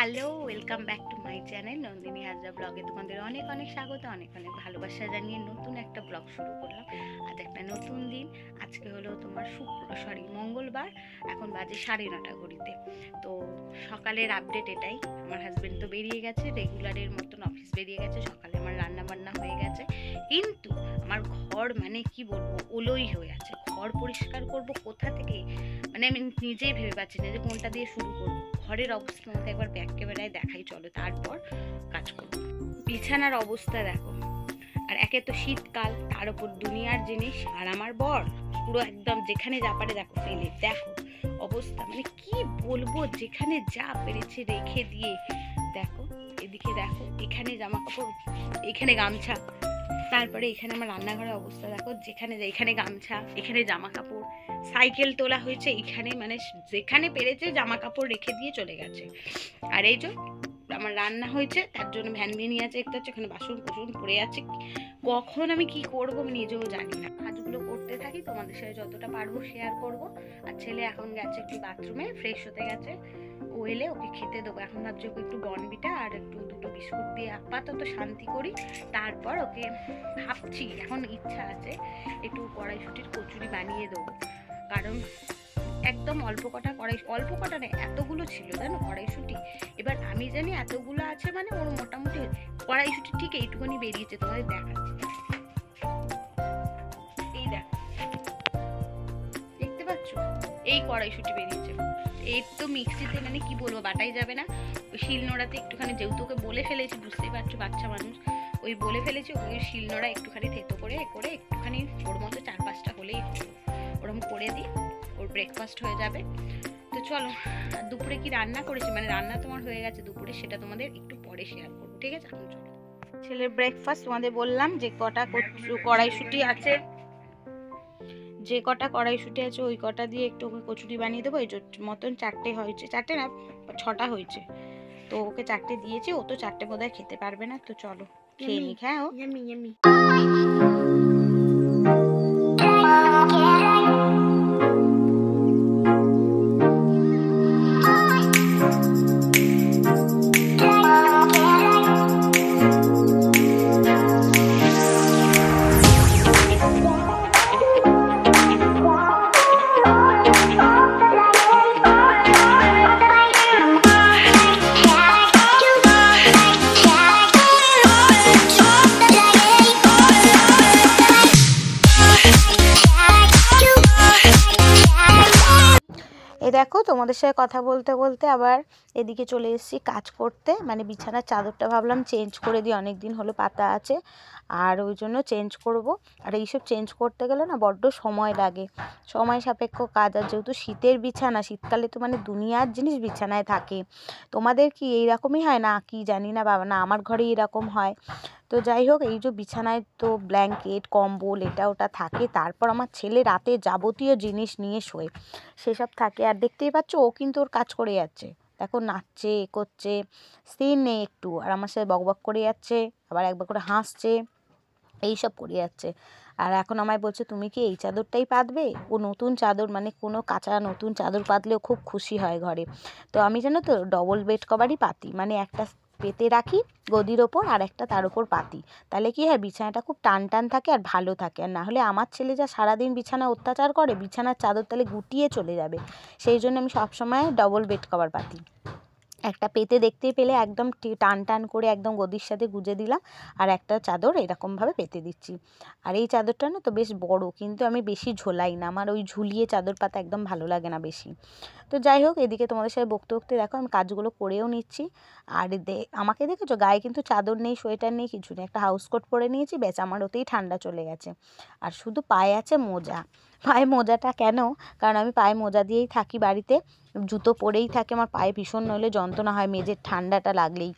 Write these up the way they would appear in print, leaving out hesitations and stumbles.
Hello, welcome back to my channel Nandini Hazra ব্লগে তোমাদের অনেক অনেক স্বাগত, অনেক অনেক ভালোবাসা জানিয়ে নতুন একটা ব্লগ শুরু করলাম। আজ একটা নতুন দিন। আজকে হলো তোমার মঙ্গলবার। এখন বাজে 9:30 ঘড়িতে। তো সকালের আপডেট এটাই। আমার হাজবেন্ড তো বেরিয়ে গেছে, রেগুলারের মতন অফিস বেরিয়ে গেছে। সকালে আমার রান্না বান্না হয়ে গেছে, কিন্তু আমার ঘর মানে কি বলবো, ওলোই হয়ে আছে। ঘর পরিষ্কার করব কোথা থেকে, মানে আমি নিজেই ভেবে পাচ্ছি না যে কোনটা দিয়ে শুরু করবো। ঘরের অবস্থা তোমাকে একবার ব্যাক ক্যামেরায় দেখাই, চলো, তারপর কাজ করবো। বিছানার অবস্থা দেখো, আর একে তো শীতকাল, তার উপর দুনিয়ার জিনিস, আর আমার বর পুরো একদম যেখানে যা পারে দেখো ফেলে, দেখো অবস্থা, মানে কি বলবো, যেখানে যা পেরেছে রেখে দিয়ে। দেখো এদিকে, দেখো এখানে জামা কাপড়, এখানে গামছা, তারপরে এখানে আমার রান্নাঘরের অবস্থা দেখো, এখানে গামছা, এখানে জামা কাপড়, সাইকেল তোলা হয়েছে এখানে, মানে যেখানে পেরেছে জামা কাপড় রেখে দিয়ে চলে গেছে। আর এই যে আমার রান্না হয়েছে, তার জন্য ভ্যান ভ্যানি আছে, দেখতে হচ্ছে এখানে বাসন কুসন পড়ে আছে। কখন আমি কি করবো আমি নিজেও জানি না। কাজগুলো করতে থাকি, তোমাদের সাথে যতটা পারবো শেয়ার করব। আর ছেলে এখন গেছে একটু বাথরুমে, ফ্রেশ হতে গেছে। ও এলে ওকে খেতে দেবো। এখন ভাবছি ওকে একটু বর্নভিটা আর একটু দুটো বিস্কুট দিয়ে আপাতত শান্তি করি। তারপর ওকে ভাবছি, এখন ইচ্ছা আছে একটু কড়াইশুঁটির কচুরি বানিয়ে দেবো। কারণ একদম অল্প কটা নেই, এতগুলো ছিল জানো কড়াইশুঁটি। এবার আমি জানি এতগুলো আছে, মানে ওর মোটামুটি কড়াইশুঁটি ঠিক এইটুকুনি বেরিয়েছে। তোমাদের দেখাচ্ছি, এই দেখো, দেখতে পাচ্ছ, এই কড়াইশুঁটি বেরিয়েছে। এই তো মিক্সিতে মানে কি বলবো, বাটাই যাবে না। ওই শিলনোড়াতে একটুখানি, যেহেতু ওকে বলে ফেলেছি, বুঝতেই পারছো বাচ্চা মানুষ, ওই বলে ফেলেছি ওই শিলনোড়া একটুখানি থেতো করে একটুখানি ওর মতো 4-5টা হলেই হলো। ওরকম করে দিই, ওর ব্রেকফাস্ট হয়ে যাবে। তো চলো, দুপুরে কি রান্না করেছি, মানে রান্না তোমার হয়ে গেছে দুপুরে, সেটা তোমাদের একটু পরে শেয়ার করবো, ঠিক আছে? এখন চলো, ছেলের ব্রেকফাস্ট তোমাদের বললাম যে কড়াইশুঁটি আছে, ওই কটা দিয়ে একটু কচুরি বানিয়ে দেবো। এই মতন 4টে হয়েছে, 4টে না 6টা হয়েছে। তো ওকে 4টে দিয়েছি, ও তো 4টে বোধহয় খেতে পারবে না। তো চলো খেয়ে নিক। হ্যাঁ, ও এই দেখো, তোমাদের সাথে কথা বলতে বলতে আবার এদিকে চলে এসেছি কাজ করতে। মানে বিছানার চাদরটা ভাবলাম চেঞ্জ করে দিই, অনেক দিন হলো পাতা আছে, আর ওই জন্য চেঞ্জ করব। আর এইসব চেঞ্জ করতে গেলে না বড্ড সময় লাগে, সময় সাপেক্ষ কাজ। আর যেহেতু শীতের বিছানা, শীতকালে তো মানে দুনিয়ার জিনিস বিছানায় থাকে। তোমাদের কি এইরকমই হয় না কি জানি না বাবা, না আমার ঘরে এরকম হয়। তো যাই হোক, এই যে বিছানায় তো ব্ল্যাঙ্কেট কম্বল এটা ওটা থাকে, তারপর আমার ছেলে রাতে যাবতীয় জিনিস নিয়ে শোয়, সেসব থাকে। আর দেখতেই পাচ্ছ, ও কিন্তু ওর কাজ করে যাচ্ছে, দেখো নাচছে, করছে, স্থির নেই একটু, আর আমার সাথে বকবক করে যাচ্ছে, আবার একবার করে হাসছে, এইসব করে যাচ্ছে। আর এখন আমায় বলছে, তুমি কি এই চাদরটাই পাতবে? ও নতুন চাদর, মানে কোনো কাঁচা নতুন চাদর পাতলেও খুব খুশি হয় ঘরে। তো আমি জানো তো ডবল বেড কভারই পাতি, মানে একটা পেতে রাখি গদির ওপর, আর একটা তার উপর পাতি। তাহলে কি হয়, বিছানাটা খুব টান টান থাকে আর ভালো থাকে। আর না হলে আমার ছেলে যা সারাদিন বিছানা অত্যাচার করে, বিছানার চাদর তাহলে গুটিয়ে চলে যাবে। সেই জন্য আমি সবসময় ডবল বেড কভার পাতি। একটা পেতে দেখতেই পেলে একদম টান টান করে একদম গদির সাথে গুজে দিলাম, আর একটা চাদর এরকমভাবে পেতে দিচ্ছি। আর এই চাদরটা না তো বেশ বড়, কিন্তু আমি বেশি ঝোলাই না, আমার ওই ঝুলিয়ে চাদর পাতা একদম ভালো লাগে না বেশি। তো যাই হোক, এদিকে তোমাদের সাথে বকতে বকতে দেখো আমি কাজগুলো করেও নিচ্ছি। আর আমাকে দেখেছো, গায়ে কিন্তু চাদর নেই, সোয়েটার নেই, কিছু নেই, একটা হাউস কোট পরে নিয়েছি, ব্যাস আমার ওতেই ঠান্ডা চলে গেছে। আর শুধু পায়ে আছে মোজা। পায়ে মোজাটা কেন, কারণ আমি পায়ে মোজা দিয়েই থাকি বাড়িতে, জুতো পরেই থাকে, আমার পায়ে ভীষণ নইলে যন্ত্রণা হয় মেঝের ঠান্ডাটা লাগলেই।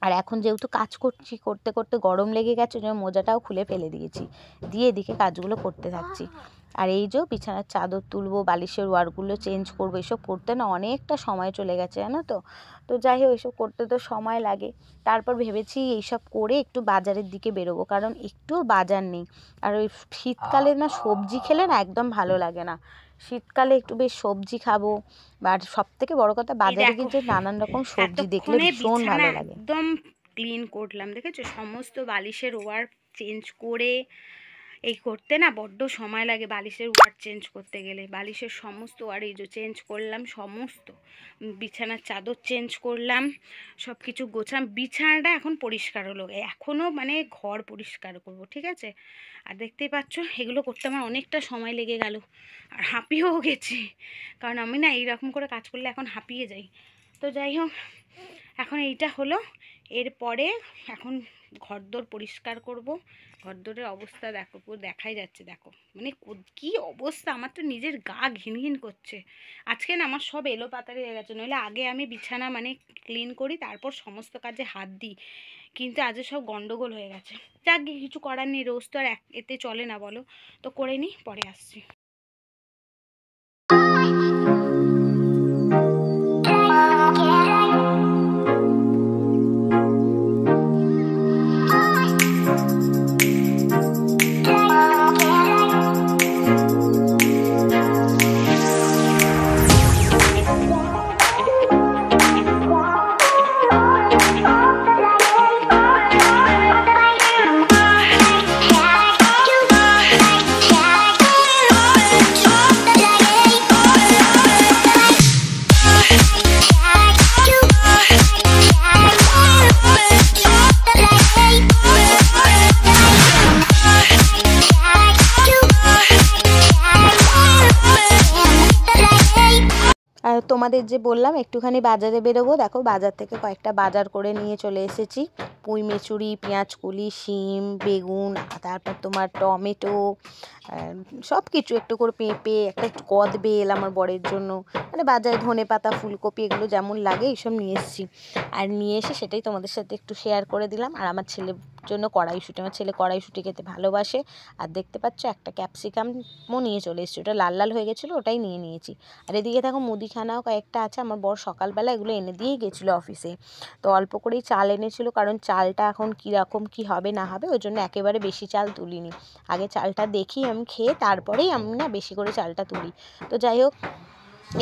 আর এখন যেহেতু কাজ করছি, করতে করতে গরম লেগে গেছে, ওই মোজাটাও খুলে ফেলে দিয়েছি, দিয়ে এদিকে কাজগুলো করতে থাকছি। আর এই যে বিছানার চাদর তুলবো, বালিশের ওয়ারগুলো চেঞ্জ করবো, এসব করতে না অনেকটা সময় চলে গেছে জানো তো। তো যাই হোক, এসব করতে তো সময় লাগে। তারপর ভেবেছি এইসব করে একটু বাজারের দিকে বেরোবো, কারণ একটুও বাজার নেই। আর ওই শীতকালে না সবজি খেলে না একদম ভালো লাগে না, শীতকালে একটু বেশ সবজি খাবো। আর সব থেকে বড় কথা বাজারে গিয়ে নানান রকম সবজি দেখলে ভীষণ ভালো লাগে। একদম ক্লিন করলাম, দেখেছো? সমস্ত বালিশের ওয়ার চেঞ্জ করে এই করতে না বড্ড সময় লাগে, বালিশের ওয়ার চেঞ্জ করতে গেলে। বালিশের সমস্ত ওয়ার এই যে চেঞ্জ করলাম, সমস্ত বিছানার চাদর চেঞ্জ করলাম, সব কিছু গোছাম। বিছানাটা এখন পরিষ্কার হলো, এখনও মানে ঘর পরিষ্কার করব, ঠিক আছে? আর দেখতেই পাচ্ছ এগুলো করতে আমার অনেকটা সময় লেগে গেল, আর হাঁপিয়েও গেছি, কারণ আমি না এইরকম করে কাজ করলে এখন হাঁপিয়ে যাই। তো যাই হোক, এখন এইটা হলো, এরপরে এখন ঘরদোর পরিষ্কার করব। ঘরদোরের অবস্থা দেখো, পুরো দেখাই যাচ্ছে, দেখো মানে কি অবস্থা, আমার তো নিজের গা ঘিন ঘিন করছে। আজকে না আমার সব এলোপাতাড়ি হয়ে গেছে, নইলে আগে আমি বিছানা মানে ক্লিন করি, তারপর সমস্ত কাজে হাত দিই, কিন্তু আজ সব গন্ডগোল হয়ে গেছে। যাক, কিছু করার নেই, রোজ তো আর এতে চলে না বলো, তো করে নিই, পরে আসছি। আর তোমাদের যে বললাম একটুখানি বাজারে বেরোবো, দেখো বাজার থেকে কয়েকটা বাজার করে নিয়ে চলে এসেছি। পুঁই মেচুরি, পেঁয়াজকলি, শিম, বেগুন, তারপর তোমার টমেটো, সব কিছু একটু করে, পেঁপে, একটা কদবেল আমার বরের জন্য, মানে বাজারে ধনেপাতা, ফুলকপি, এগুলো যেমন লাগে এইসব নিয়ে এসেছি। আর নিয়ে এসে সেটাই তোমাদের সাথে একটু শেয়ার করে দিলাম। আর আমার ছেলের জন্য কড়াইশুঁটি, আমার ছেলে কড়াইশুঁটি খেতে ভালোবাসে। আর দেখতে পাচ্ছ একটা ক্যাপসিকামও নিয়ে চলে এসেছি, ওটা লাল লাল হয়ে গেছিলো, ওটাই নিয়ে নিয়েছি। আর এদিকে দেখো মুদিখানাও কয়েকটা আছে, আমার বর সকালবেলা এগুলো এনে দিয়েই গেছিলো অফিসে। তো অল্প করেই চাল এনেছিল, কারণ চালটা এখন কীরকম কী হবে না হবে, ওই জন্য একেবারে বেশি চাল তুলিনি। আগে চালটা দেখি আমি খেয়ে, তারপরেই আমি না বেশি করে চালটা তুলি। তো যাই হোক,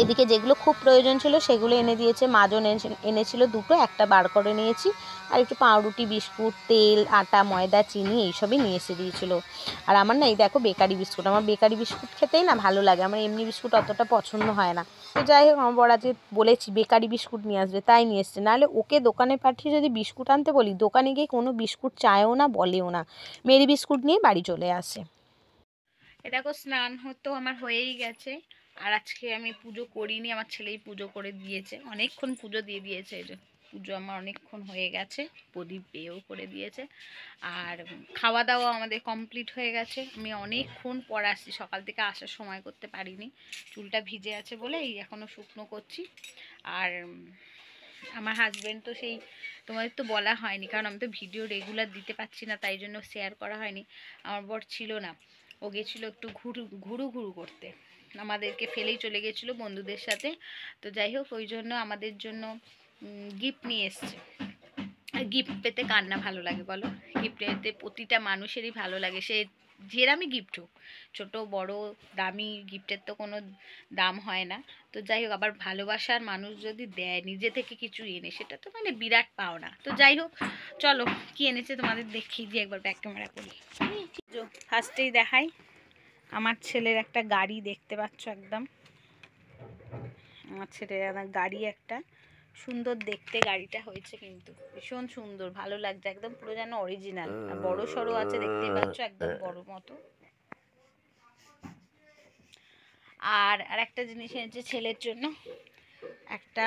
এদিকে যেগুলো খুব প্রয়োজন ছিল সেগুলো এনে দিয়েছে। মাজন এনেছিল দুটো, একটা বার করে নিয়েছি। আর একটু পাউরুটি, বিস্কুট, তেল, আটা, ময়দা, চিনি এইসবই নিয়ে এসে দিয়েছিলো। আর আমার না এই দেখো বেকারি বিস্কুট, আমার বেকারি বিস্কুট খেতেই না ভালো লাগে, আমার এমনি বিস্কুট অতটা পছন্দ হয় না। তো যাই হোক, আমার বড় আজকে বলেছি বেকারি বিস্কুট নিয়ে আসবে, তাই নিয়ে এসছে। নাহলে ওকে দোকানে পাঠিয়ে যদি বিস্কুট আনতে বলি, দোকানে গিয়ে কোনো বিস্কুট চায়ও না, বলেও না, মেরি বিস্কুট নিয়ে বাড়ি চলে আসে। দেখো স্নান হতো আমার হয়েই গেছে, আর আজকে আমি পুজো করিনি, আমার ছেলেই পুজো করে দিয়েছে, অনেকক্ষণ পুজো দিয়ে দিয়েছে। এই যে পুজো আমার অনেকক্ষণ হয়ে গেছে, প্রদীপ পেয়েও করে দিয়েছে। আর খাওয়া দাওয়া আমাদের কমপ্লিট হয়ে গেছে। আমি অনেকক্ষণ পর আসছি, সকাল থেকে আসার সময় করতে পারিনি, চুলটা ভিজে আছে বলে এই এখনও শুকনো করছি। আর আমার হাজব্যান্ড তো সেই, তোমাদের তো বলা হয়নি, কারণ আমি তো ভিডিও রেগুলার দিতে পারছি না, তাই জন্য শেয়ার করা হয়নি। আমার বর ছিল না, ও গেছিলো একটু ঘুরু করতে, আমাদেরকে ফেলেই চলে গেছিলো বন্ধুদের সাথে। তো যাই হোক, ওই জন্য আমাদের জন্য গিফট নিয়ে এসছে। গিফট পেতে কার না ভালো লাগে বলো? গিফট পেতে প্রতিটা মানুষেরই ভালো লাগে, সে যেরামই গিফট হোক, ছোটো বড় দামি গিফটের তো কোনো দাম হয় না। তো যাই হোক, আবার ভালোবাসার মানুষ যদি দেয় নিজে থেকে কিছু এনে, সেটা তো মানে বিরাট পাওনা। তো যাই হোক, চলো কি এনেছে তোমাদের দেখিয়ে দিয়ে একবার ব্যাক ক্যামেরা করি। ফার্স্টেই দেখাই, আমার ছেলের একটা গাড়ি, দেখতে পাচ্ছ একদম আমার ছেলের গাড়ি, একটা সুন্দর দেখতে গাড়িটা হয়েছে, কিন্তু ভীষণ সুন্দর, ভালো লাগছে, একদম পুরো যেন অরিজিনাল। আর বড় সড়ো আছে, দেখতে পাচ্ছ একদম বড় মতো। আর একটা জিনিস এনেছে ছেলের জন্য, একটা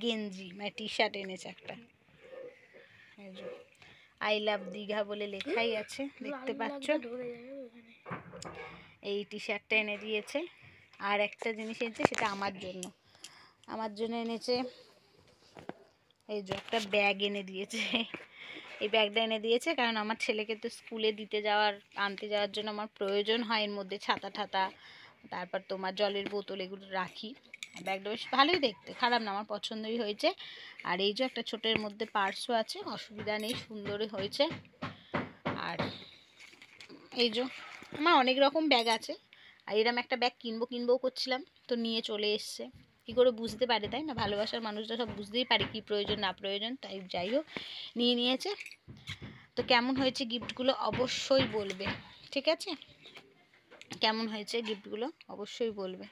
গেঞ্জি মানে টি শার্ট এনেছে একটা, আই লাভ দীঘা বলে লেখাই আছে, দেখতে পাচ্ছ। এই টি শার্টটা এনে দিয়েছে। আর একটা জিনিস এনেছে, সেটা আমার জন্য এনেছে, এই যে একটা ব্যাগ এনে দিয়েছে। এই ব্যাগটা এনে দিয়েছে কারণ আমার ছেলেকে তো স্কুলে আনতে যাওয়ার জন্য আমার প্রয়োজন হয়, এর মধ্যে ছাতা ঠাতা, তারপর তোমার জলের বোতল, এগুলো রাখি। ব্যাগটা বেশ ভালোই দেখতে, খারাপ না, আমার পছন্দই হয়েছে। আর এই যে একটা ছোটের মধ্যে পার্সও আছে, অসুবিধা নেই, সুন্দরই হয়েছে। আর এই যে আমার অনেক রকম ব্যাগ আছে, আর এরম একটা ব্যাগ কিনবো করছিলাম, তো নিয়ে চলে এসছে। কী করে বুঝতে পারে, তাই না? ভালোবাসার মানুষরা সব বুঝতেই পারে কী প্রয়োজন না প্রয়োজন, তাই যাই হোক নিয়ে নিয়েছে। তো কেমন হয়েছে গিফটগুলো অবশ্যই বলবে, ঠিক আছে? কেমন হয়েছে গিফটগুলো অবশ্যই বলবে।